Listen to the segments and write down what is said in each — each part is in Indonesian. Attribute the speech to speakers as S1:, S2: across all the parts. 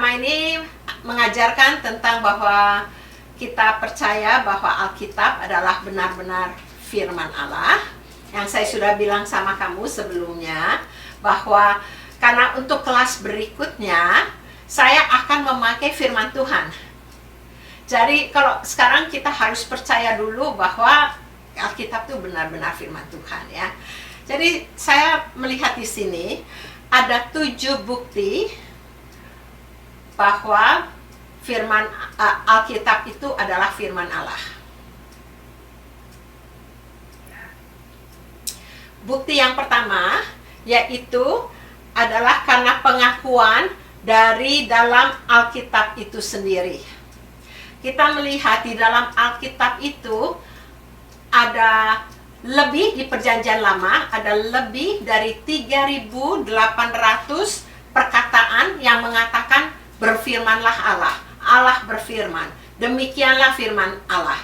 S1: selama ini mengajarkan tentang bahwa kita percaya bahwa Alkitab adalah benar-benar firman Allah. Yang saya sudah bilang sama kamu sebelumnya, bahwa karena untuk kelas berikutnya saya akan memakai firman Tuhan. Jadi kalau sekarang kita harus percaya dulu bahwa Alkitab itu benar-benar firman Tuhan ya. Jadi saya melihat di sini ada 7 bukti bahwa firman Alkitab itu adalah firman Allah. Bukti yang pertama yaitu adalah karena pengakuan dari dalam Alkitab itu sendiri. Kita melihat di dalam Alkitab itu ada lebih, di Perjanjian Lama ada lebih dari 3.800 perkataan yang mengatakan berfirmanlah Allah. Allah berfirman, demikianlah firman Allah.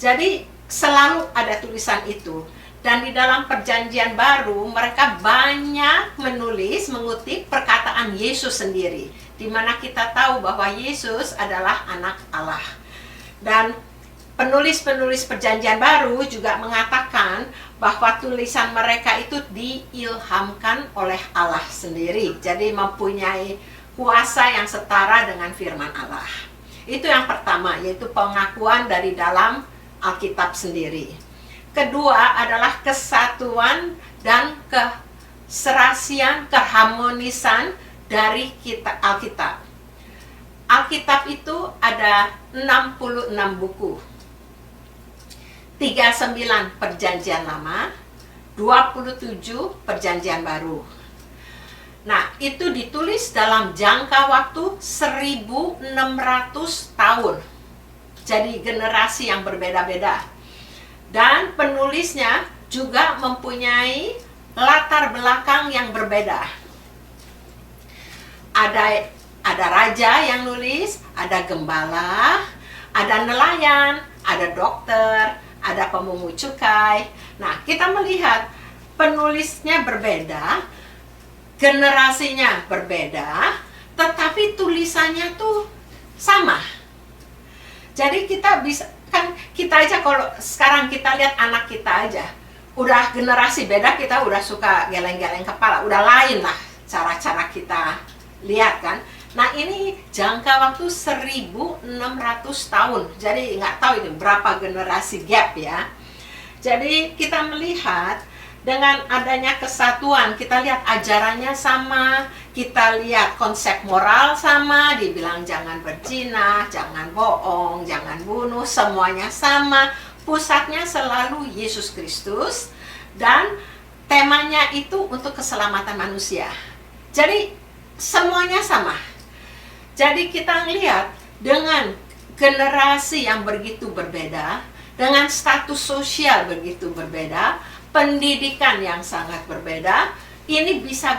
S1: Jadi selalu ada tulisan itu. Dan di dalam Perjanjian Baru mereka banyak menulis, mengutip perkataan Yesus sendiri, di mana kita tahu bahwa Yesus adalah anak Allah. Dan penulis-penulis Perjanjian Baru juga mengatakan bahwa tulisan mereka itu diilhamkan oleh Allah sendiri. Jadi mempunyai kuasa yang setara dengan firman Allah. Itu yang pertama, yaitu pengakuan dari dalam Alkitab sendiri. Kedua adalah kesatuan dan keserasian, keharmonisan dari Alkitab. Alkitab itu ada 66 buku. 39 Perjanjian Lama, 27 Perjanjian Baru. Nah, itu ditulis dalam jangka waktu 1.600 tahun. Jadi generasi yang berbeda-beda. Dan penulisnya juga mempunyai latar belakang yang berbeda. Ada raja yang nulis, ada gembala, ada nelayan, ada dokter, ada pemungut cukai. Nah, kita melihat penulisnya berbeda, generasinya berbeda, tetapi tulisannya tuh sama. Jadi kita bisa, kan kita aja kalau sekarang kita lihat anak kita aja, udah generasi beda, kita udah suka geleng-geleng kepala, udah lain lah cara-cara kita lihat kan. Nah ini jangka waktu 1.600 tahun, jadi nggak tahu ini berapa generasi gap ya. Jadi kita melihat dengan adanya kesatuan, kita lihat ajarannya sama, kita lihat konsep moral sama, dibilang jangan berzina, jangan bohong, jangan bunuh, semuanya sama. Pusatnya selalu Yesus Kristus dan temanya itu untuk keselamatan manusia. Jadi semuanya sama. Jadi kita lihat dengan generasi yang begitu berbeda, dengan status sosial begitu berbeda, pendidikan yang sangat berbeda, ini bisa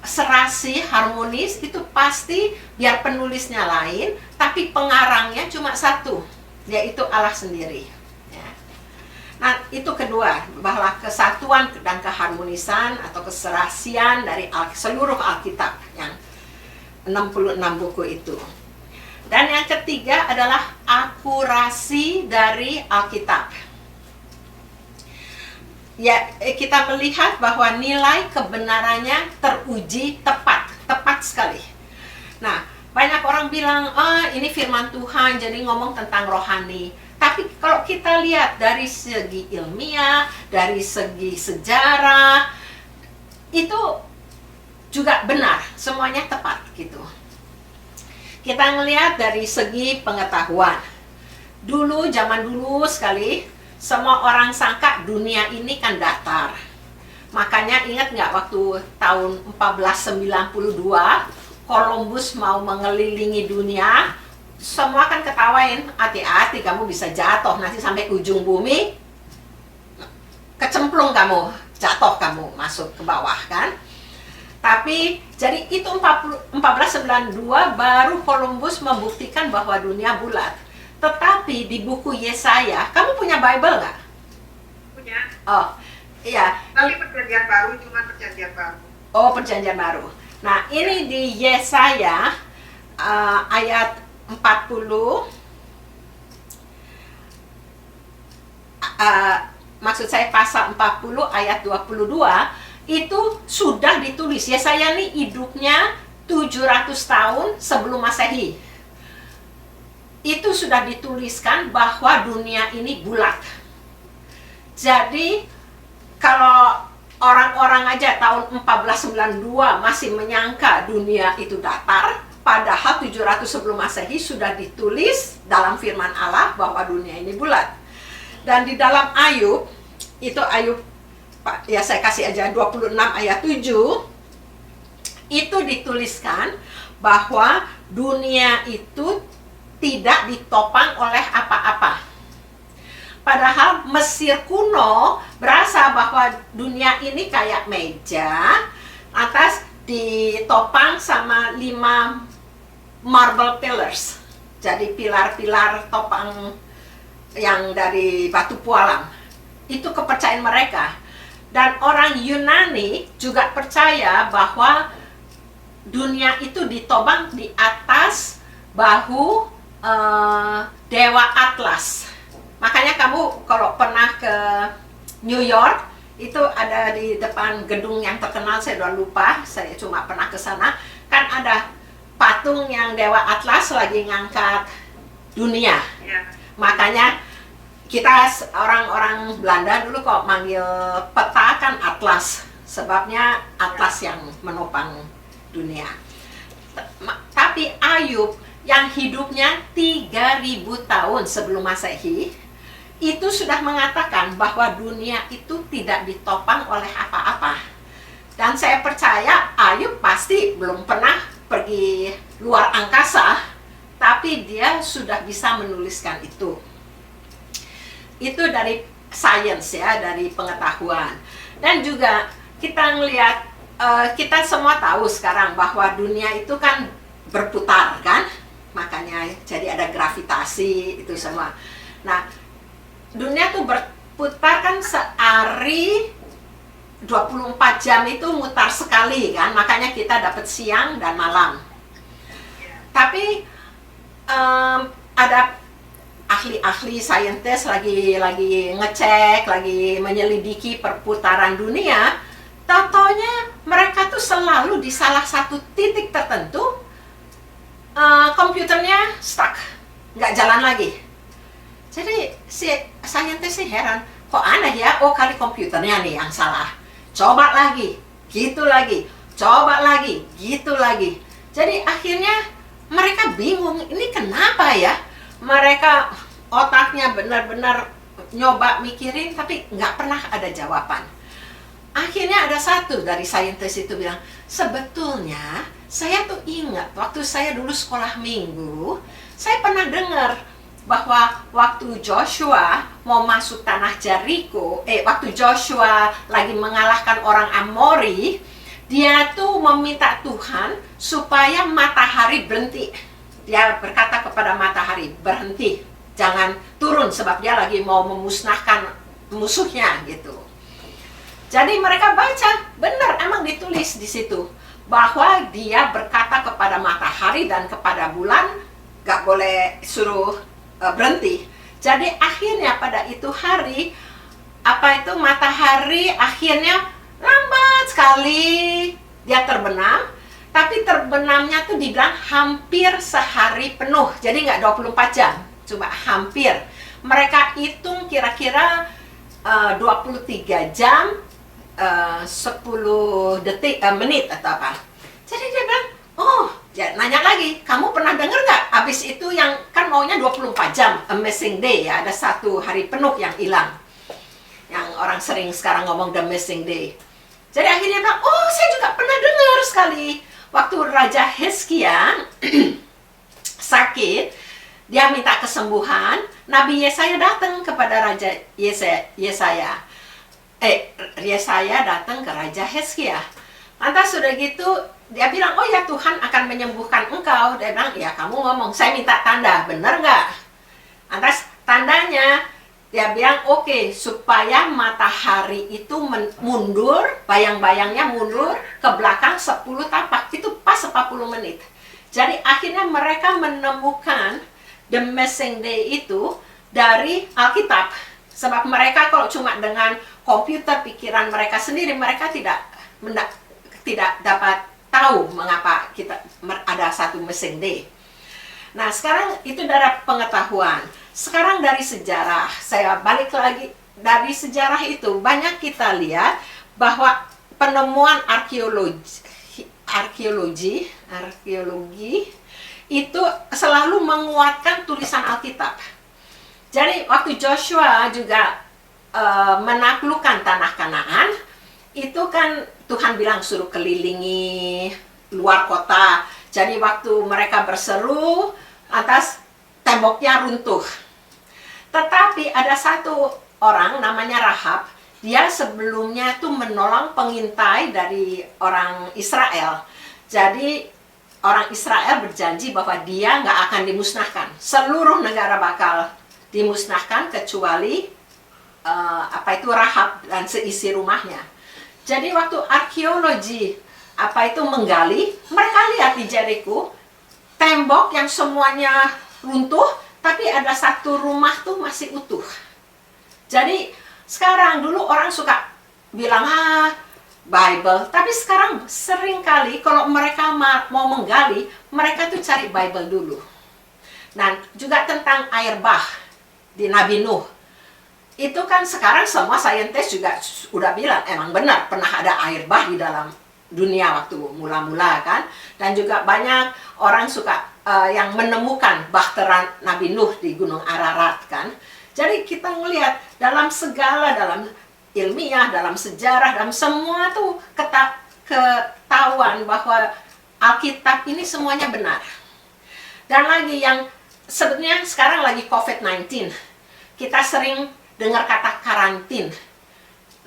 S1: serasi, harmonis, itu pasti biar penulisnya lain, tapi pengarangnya cuma satu, yaitu Allah sendiri. Ya. Nah, itu kedua, bahwa kesatuan dan keharmonisan atau keserasian dari seluruh Alkitab, yang 66 buku itu. Dan yang ketiga adalah akurasi dari Alkitab. Ya, kita melihat bahwa nilai kebenarannya teruji tepat sekali. Nah, banyak orang bilang, ini firman Tuhan, jadi ngomong tentang rohani. Tapi kalau kita lihat dari segi ilmiah, dari segi sejarah, itu juga benar, semuanya tepat gitu. Kita ngelihat dari segi pengetahuan. Zaman dulu sekali, semua orang sangka dunia ini kan datar. Makanya ingat nggak waktu tahun 1492 Columbus mau mengelilingi dunia, semua kan ketawain, hati-hati kamu bisa jatuh nanti sampai ujung bumi, kecemplung kamu, jatuh kamu masuk ke bawah kan. Tapi jadi itu 1492 baru Columbus membuktikan bahwa dunia bulat. Tetapi di buku Yesaya, kamu punya Bible nggak?
S2: Punya.
S1: Oh, iya.
S2: Tapi Perjanjian Baru, cuma Perjanjian Baru.
S1: Oh, Perjanjian Baru. Nah, ini di Yesaya ayat 40, maksud saya pasal 40 ayat 22, itu sudah ditulis. Yesaya ini hidupnya 700 tahun sebelum Masehi. Itu sudah dituliskan bahwa dunia ini bulat. Jadi kalau orang-orang aja tahun 1492 masih menyangka dunia itu datar, padahal 700 sebelum Masehi sudah ditulis dalam firman Allah bahwa dunia ini bulat. Dan di dalam Ayub, itu Ayub, ya saya kasih aja 26 ayat 7, itu dituliskan bahwa dunia itu tidak ditopang oleh apa-apa. Padahal Mesir kuno berasa bahwa dunia ini kayak meja, atas ditopang sama 5 marble pillars. Jadi pilar-pilar topang yang dari batu pualam. Itu kepercayaan mereka. Dan orang Yunani juga percaya bahwa dunia itu ditopang di atas bahu Dewa Atlas. Makanya kamu kalau pernah ke New York, itu ada di depan gedung yang terkenal, saya udah lupa, saya cuma pernah ke sana, kan ada patung yang Dewa Atlas lagi ngangkat dunia.
S2: Ya.
S1: Makanya kita orang-orang Belanda dulu kok manggil peta kan Atlas, sebabnya Atlas yang menopang dunia. Tapi Ayub yang hidupnya 3000 tahun sebelum Masehi, itu sudah mengatakan bahwa dunia itu tidak ditopang oleh apa-apa. Dan saya percaya Ayub pasti belum pernah pergi luar angkasa, tapi dia sudah bisa menuliskan itu. Itu dari sains ya, dari pengetahuan. Dan juga kita ngelihat, kita semua tahu sekarang bahwa dunia itu kan berputar kan, makanya jadi ada gravitasi itu semua. Nah, dunia tuh berputar kan sehari 24 jam itu mutar sekali kan, makanya kita dapat siang dan malam. Tapi ada ahli-ahli saintis lagi ngecek, lagi menyelidiki perputaran dunia. Taunya mereka tuh selalu di salah satu titik tertentu komputernya stuck, nggak jalan lagi. Jadi si saintis sih heran, kok aneh ya, oh kali komputernya nih yang salah. Coba lagi, gitu lagi, coba lagi, gitu lagi. Jadi akhirnya mereka bingung, ini kenapa ya? Mereka otaknya benar-benar nyoba mikirin, tapi nggak pernah ada jawaban. Akhirnya ada satu dari saintis itu bilang, sebetulnya saya tuh ingat waktu saya dulu sekolah minggu, saya pernah dengar bahwa waktu Joshua mau masuk tanah Jericho, waktu Joshua lagi mengalahkan orang Amori, dia tuh meminta Tuhan supaya matahari berhenti. Dia berkata kepada matahari, berhenti, jangan turun sebab dia lagi mau memusnahkan musuhnya gitu. Jadi mereka baca, benar emang ditulis di situ bahwa dia berkata kepada matahari dan kepada bulan, gak boleh suruh berhenti. Jadi akhirnya pada itu hari, matahari akhirnya lambat sekali dia terbenam, tapi terbenamnya tuh dibilang hampir sehari penuh, jadi nggak 24 jam, cuma hampir. Mereka hitung kira-kira 23 jam 10 detik, menit atau apa. Jadi dia bilang, oh, ya, nanya lagi, kamu pernah dengar nggak? Abis itu yang kan maunya 24 jam, a missing day ya, ada satu hari penuh yang hilang. Yang orang sering sekarang ngomong the missing day. Jadi akhirnya dia bilang, oh saya juga pernah dengar sekali. Waktu Raja Hizkia sakit, dia minta kesembuhan, Nabi Yesaya datang kepada Raja Yesaya. Yesaya datang ke Raja Hizkia. Lantas sudah gitu, dia bilang, oh ya Tuhan akan menyembuhkan engkau. Dia bilang, ya kamu ngomong, saya minta tanda, benar nggak? Lantas tandanya, dia bilang, oke, supaya matahari itu mundur, bayang-bayangnya mundur ke belakang 10 tapak, itu pas 40 menit. Jadi akhirnya mereka menemukan the missing day itu dari Alkitab. Sebab mereka kalau cuma dengan komputer pikiran mereka sendiri, mereka tidak dapat tahu mengapa kita ada satu missing day. Nah, sekarang itu dari pengetahuan. Sekarang dari sejarah, saya balik lagi dari sejarah itu, banyak kita lihat bahwa penemuan arkeologi itu selalu menguatkan tulisan Alkitab. Jadi waktu Joshua juga menaklukkan tanah Kanaan, itu kan Tuhan bilang suruh kelilingi luar kota. Jadi waktu mereka berseru, atas temboknya runtuh. Tetapi ada satu orang namanya Rahab, dia sebelumnya itu menolong pengintai dari orang Israel. Jadi orang Israel berjanji bahwa dia nggak akan dimusnahkan. Seluruh negara bakal dimusnahkan kecuali Rahab dan seisi rumahnya. Jadi waktu arkeologi menggali, mereka lihat di Jericho tembok yang semuanya runtuh, tapi ada satu rumah tuh masih utuh. Jadi sekarang, dulu orang suka bilang Bible, tapi sekarang sering kali kalau mereka mau menggali, mereka tuh cari Bible dulu. Nah, juga tentang air bah di Nabi Nuh. Itu kan sekarang semua saintis juga udah bilang emang benar pernah ada air bah di dalam dunia waktu mula-mula kan. Dan juga banyak orang suka yang menemukan bahtera Nabi Nuh di Gunung Ararat kan. Jadi kita melihat dalam segala, dalam ilmiah, dalam sejarah, dalam semua tuh ketahuan bahwa Alkitab ini semuanya benar. Dan lagi yang sebenarnya sekarang lagi COVID-19, kita sering dengar kata karantin.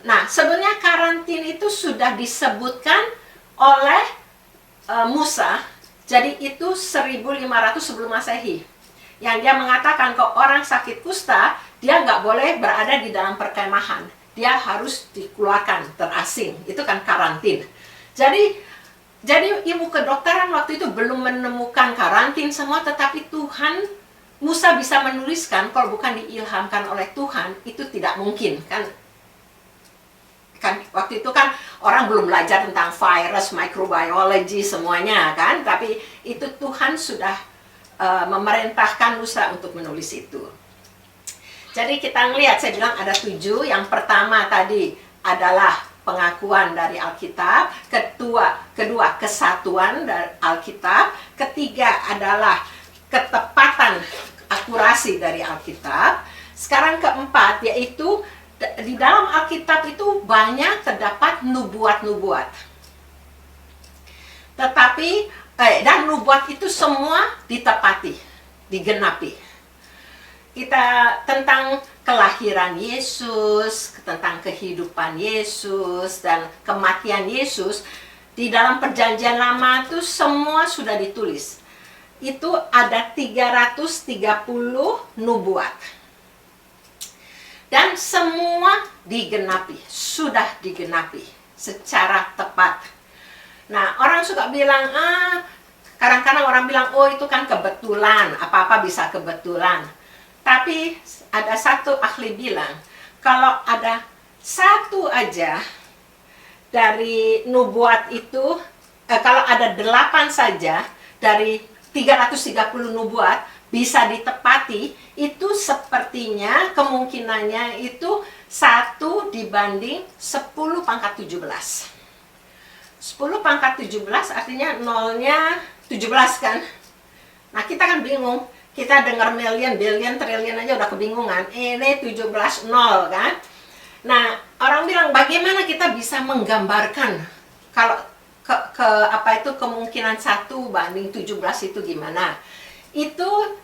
S1: Nah, sebenarnya karantin itu sudah disebutkan oleh Musa. Jadi itu 1500 sebelum Masehi. Yang dia mengatakan kalau orang sakit kusta, dia nggak boleh berada di dalam perkemahan. Dia harus dikeluarkan, terasing. Itu kan karantin. Jadi ilmu kedokteran waktu itu belum menemukan karantin semua, tetapi Musa bisa menuliskan, kalau bukan diilhamkan oleh Tuhan, itu tidak mungkin. Kan waktu itu kan orang belum belajar tentang virus, microbiology, semuanya kan. Tapi itu Tuhan sudah memerintahkan Musa untuk menulis itu. Jadi kita ngelihat, saya bilang ada 7. Yang pertama tadi adalah pengakuan dari Alkitab. Kedua kesatuan dari Alkitab. Ketiga adalah ketepatan, akurasi dari Alkitab. Sekarang keempat, yaitu di dalam Alkitab itu banyak terdapat nubuat-nubuat. Tetapi dan nubuat itu semua ditepati, digenapi. Kita tentang kelahiran Yesus, tentang kehidupan Yesus dan kematian Yesus di dalam Perjanjian Lama itu semua sudah ditulis. Itu ada 330 nubuat. Dan semua digenapi, sudah digenapi secara tepat. Nah, orang suka bilang, kadang-kadang orang bilang, oh itu kan kebetulan, apa-apa bisa kebetulan. Tapi ada satu ahli bilang, kalau ada satu aja dari nubuat itu, kalau ada 8 saja dari 330 nubuat bisa ditepati, itu sepertinya kemungkinannya itu 1 dibanding 10 pangkat 17. 10 pangkat 17 artinya nolnya 17 kan. Nah, kita kan bingung. Kita dengar million, billion, trillion aja udah kebingungan. Ini 17 nol kan. Nah, orang bilang bagaimana kita bisa menggambarkan kalau kemungkinan 1 banding 17 itu gimana? Itu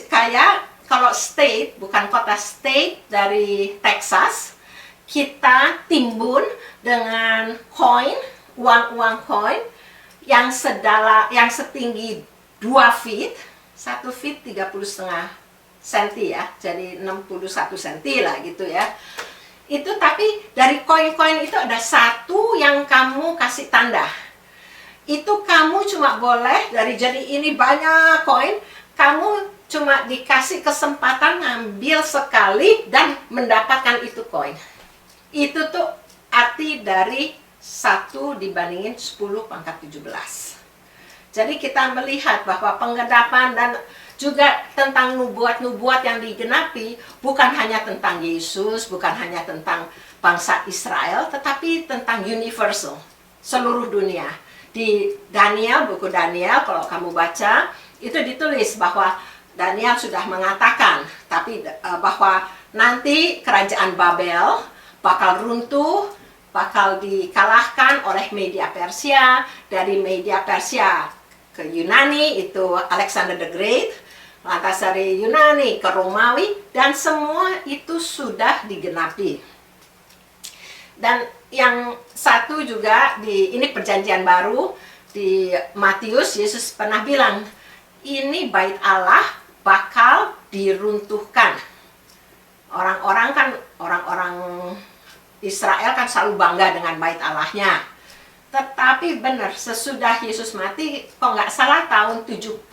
S1: kayak kalau state, bukan kota, state dari Texas, kita timbun dengan koin, uang koin yang setinggi 2 feet, 1 feet 30,5 senti ya, jadi 61 senti lah gitu ya. Itu tapi dari koin-koin itu ada 1 yang kamu kasih tanda. itu kamu cuma boleh jadi ini banyak koin, kamu cuma dikasih kesempatan ngambil sekali dan mendapatkan itu koin. Itu tuh arti dari 1 dibandingin 10 pangkat 17. Jadi kita melihat bahwa penggenapan dan juga tentang nubuat-nubuat yang digenapi bukan hanya tentang Yesus, bukan hanya tentang bangsa Israel, tetapi tentang universal, seluruh dunia. Di Daniel, buku Daniel, kalau kamu baca, itu ditulis bahwa Daniel sudah mengatakan, bahwa nanti kerajaan Babel bakal runtuh, bakal dikalahkan oleh Media Persia, dari Media Persia ke Yunani, itu Alexander the Great, lantas dari Yunani ke Romawi, dan semua itu sudah digenapi. Dan yang satu juga, ini perjanjian baru, di Matius, Yesus pernah bilang, ini bait Allah bakal diruntuhkan. Orang-orang Israel kan selalu bangga dengan bait Allahnya. Tetapi benar, sesudah Yesus mati, kalau nggak salah tahun 70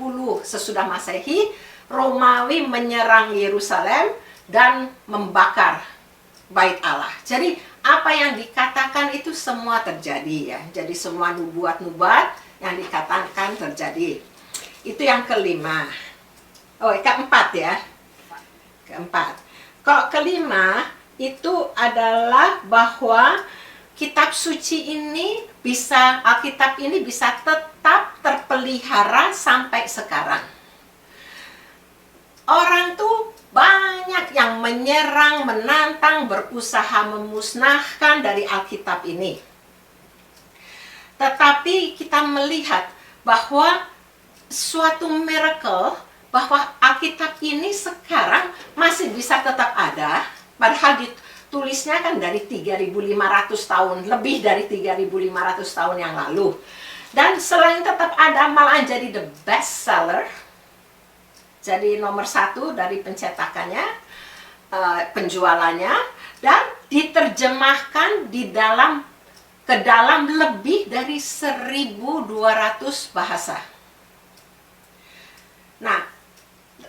S1: sesudah Masehi, Romawi menyerang Yerusalem dan membakar bait Allah. Jadi apa yang dikatakan itu semua terjadi ya. Jadi semua nubuat-nubuat yang dikatakan terjadi. Itu yang kelima. Oh, keempat ya. Keempat. Kalau kelima itu adalah bahwa kitab suci ini Alkitab ini bisa tetap terpelihara sampai sekarang. Orang tuh banyak yang menyerang, menantang, berusaha memusnahkan dari Alkitab ini. Tetapi kita melihat bahwa suatu miracle, bahwa Alkitab ini sekarang masih bisa tetap ada, padahal tulisnya kan dari 3.500 tahun, lebih dari 3.500 tahun yang lalu. Dan selain tetap ada, malah jadi the best seller. Jadi nomor 1 dari pencetakannya, penjualannya, dan diterjemahkan ke dalam lebih dari 1.200 bahasa. Nah,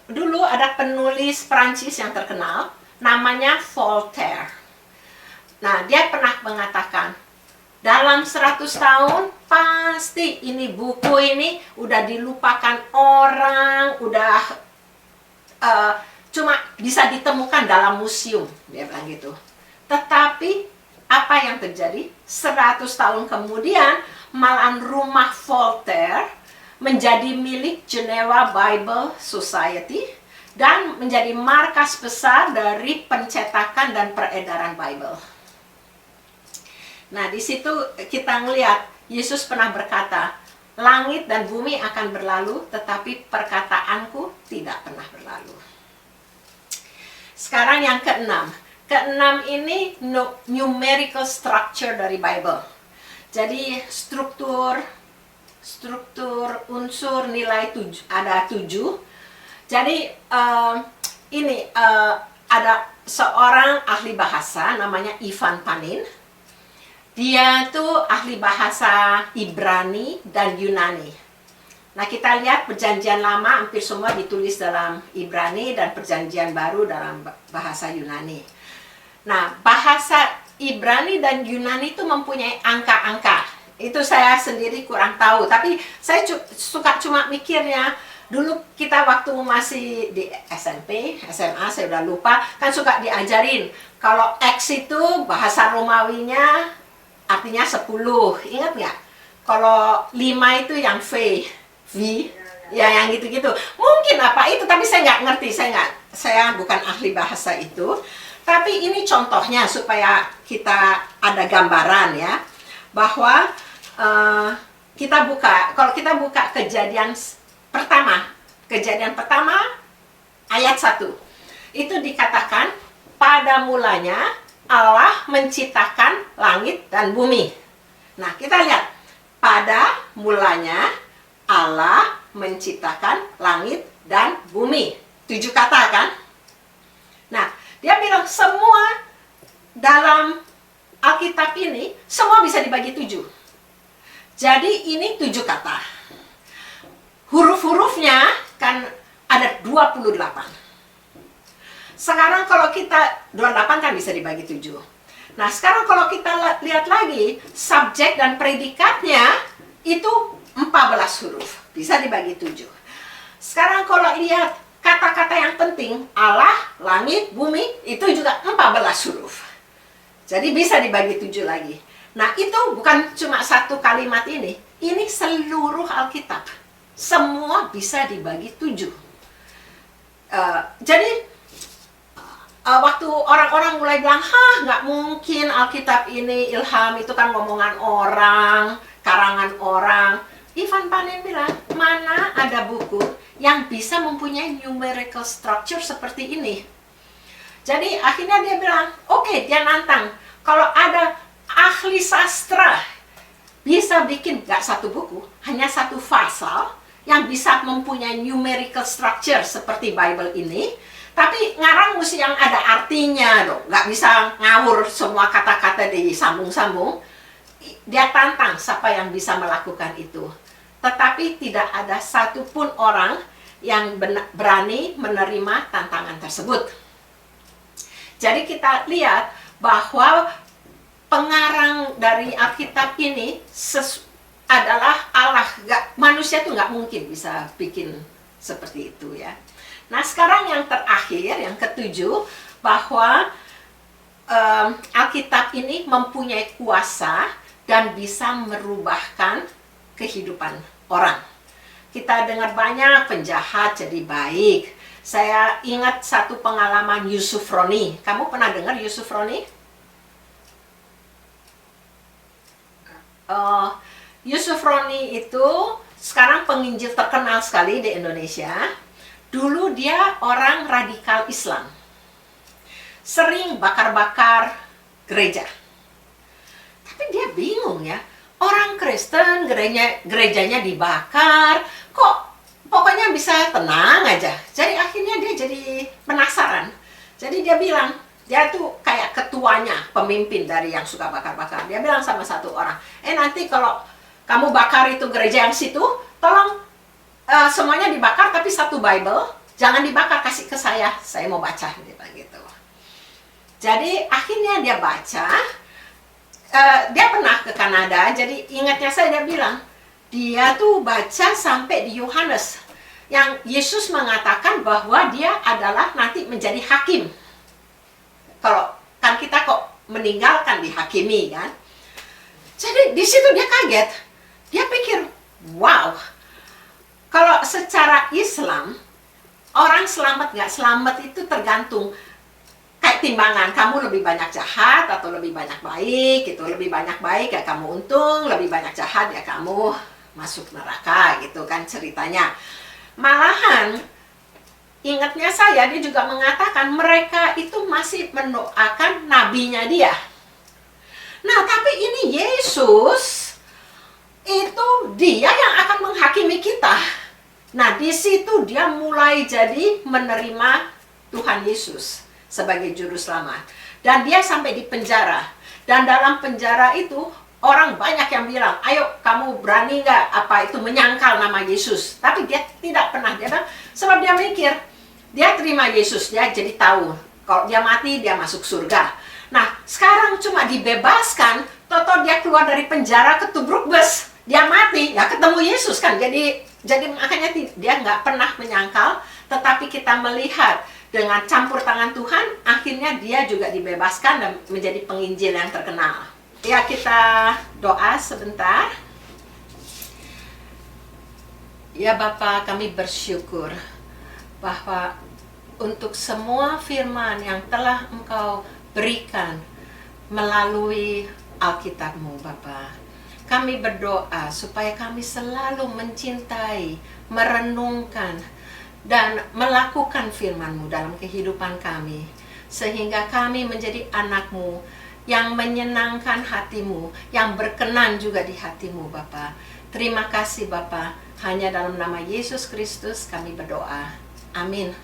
S1: dulu ada penulis Prancis yang terkenal, namanya Voltaire. Nah, dia pernah mengatakan, dalam 100 tahun pasti ini buku ini udah dilupakan orang, udah cuma bisa ditemukan dalam museum, dia bilang gitu. Tetapi apa yang terjadi? 100 tahun kemudian malahan rumah Voltaire menjadi milik Geneva Bible Society dan menjadi markas besar dari pencetakan dan peredaran Bible. Nah, di situ kita ngelihat Yesus pernah berkata, langit dan bumi akan berlalu, tetapi perkataanku tidak pernah berlalu. Sekarang yang keenam. Keenam ini numerical structure dari Bible. Jadi struktur unsur nilai ada 7. Jadi ada seorang ahli bahasa namanya Ivan Panin. Dia tuh ahli bahasa Ibrani dan Yunani. Nah, kita lihat perjanjian lama hampir semua ditulis dalam Ibrani dan perjanjian baru dalam bahasa Yunani. Nah, bahasa Ibrani dan Yunani itu mempunyai angka-angka. Itu saya sendiri kurang tahu, tapi saya suka cuma mikirnya. Dulu kita waktu masih di SMP, SMA, saya udah lupa, kan suka diajarin. Kalau X itu bahasa Romawinya artinya 10, ingat nggak? Kalau 5 itu yang V, ya yang gitu-gitu. Mungkin apa itu, tapi saya nggak ngerti, saya bukan ahli bahasa itu. Tapi ini contohnya supaya kita ada gambaran ya, bahwa kalau kita buka kejadian pertama ayat 1, itu dikatakan pada mulanya Allah menciptakan langit dan bumi. Nah, kita lihat, pada mulanya Allah menciptakan langit dan bumi. 7 kata kan? Nah, dia bilang semua dalam Alkitab ini, semua bisa dibagi 7. Jadi ini 7 kata. Huruf-hurufnya kan ada 28. Sekarang kalau kita 28 kan bisa dibagi 7. Nah, sekarang kalau kita lihat lagi, subjek dan predikatnya itu 14 huruf. Bisa dibagi 7. Sekarang kalau lihat kata-kata yang penting, Allah, langit, bumi, itu juga 14 huruf. Jadi bisa dibagi 7 lagi. Nah, itu bukan cuma satu kalimat ini seluruh Alkitab. Semua bisa dibagi 7. Jadi, waktu orang-orang mulai bilang, nggak mungkin Alkitab ini ilham, itu kan ngomongan orang, karangan orang. Ivan Panin bilang, mana ada buku yang bisa mempunyai numerical structure seperti ini. Jadi akhirnya dia bilang, oke, dia nantang. Kalau ada ahli sastra bisa bikin gak satu buku, hanya satu pasal yang bisa mempunyai numerical structure seperti Bible ini, tapi ngarang mesti yang ada artinya dong, gak bisa ngawur semua kata-kata disambung-sambung. Dia tantang siapa yang bisa melakukan itu. Tetapi tidak ada satupun orang yang berani menerima tantangan tersebut. Jadi kita lihat bahwa pengarang dari Alkitab ini adalah Allah. Manusia itu nggak mungkin bisa bikin seperti itu ya. Nah, sekarang yang terakhir, yang ketujuh, bahwa Alkitab ini mempunyai kuasa dan bisa merubahkan kehidupan orang. Kita dengar banyak penjahat jadi baik. Saya ingat satu pengalaman Yusuf Roni. Kamu pernah dengar Yusuf Roni? Yusuf Roni itu sekarang penginjil terkenal sekali di Indonesia. Dulu dia orang radikal Islam. Sering bakar-bakar gereja. Tapi dia bingung ya. Orang Kristen, gerejanya dibakar, kok pokoknya bisa tenang aja. Jadi akhirnya dia jadi penasaran. Jadi dia bilang, dia tuh kayak ketuanya, pemimpin dari yang suka bakar-bakar. Dia bilang sama satu orang, nanti kalau kamu bakar itu gereja yang situ, tolong semuanya dibakar, tapi satu Bible, jangan dibakar, kasih ke saya mau baca. Dia bilang gitu. Jadi akhirnya dia baca. Dia pernah ke Kanada, jadi ingatnya saya dia bilang, dia tuh baca sampai di Yohanes, yang Yesus mengatakan bahwa dia adalah nanti menjadi hakim. Kalau kan kita kok meninggalkan dihakimi kan. Jadi di situ dia kaget, dia pikir, wow, kalau secara Islam, orang selamat nggak selamat itu tergantung kayak timbangan, kamu lebih banyak jahat atau lebih banyak baik, gitu. Lebih banyak baik ya kamu untung, lebih banyak jahat ya kamu masuk neraka, gitu kan ceritanya. Malahan, ingatnya saya, dia juga mengatakan mereka itu masih mendoakan nabinya dia. Nah, tapi ini Yesus, itu dia yang akan menghakimi kita. Nah, di situ dia mulai jadi menerima Tuhan Yesus sebagai juru selamat. Dan dia sampai di penjara. Dan dalam penjara itu, orang banyak yang bilang, ayo kamu berani nggak apa itu menyangkal nama Yesus. Tapi dia tidak pernah. Dia bilang, sebab dia mikir, dia terima Yesus, dia jadi tahu. Kalau dia mati, dia masuk surga. Nah, sekarang cuma dibebaskan, toto dia keluar dari penjara ketubruk bus. Dia mati, ya ketemu Yesus kan. Jadi makanya dia nggak pernah menyangkal, tetapi kita melihat dengan campur tangan Tuhan, akhirnya dia juga dibebaskan dan menjadi penginjil yang terkenal. Ya, kita doa sebentar. Ya Bapa, kami bersyukur bahwa untuk semua firman yang telah Engkau berikan melalui Alkitab-Mu, Bapa. Kami berdoa supaya kami selalu mencintai, merenungkan, dan melakukan firman-Mu dalam kehidupan kami, sehingga kami menjadi anak-Mu yang menyenangkan hati-Mu, yang berkenan juga di hati-Mu, Bapa. Terima kasih Bapa, hanya dalam nama Yesus Kristus kami berdoa. Amin.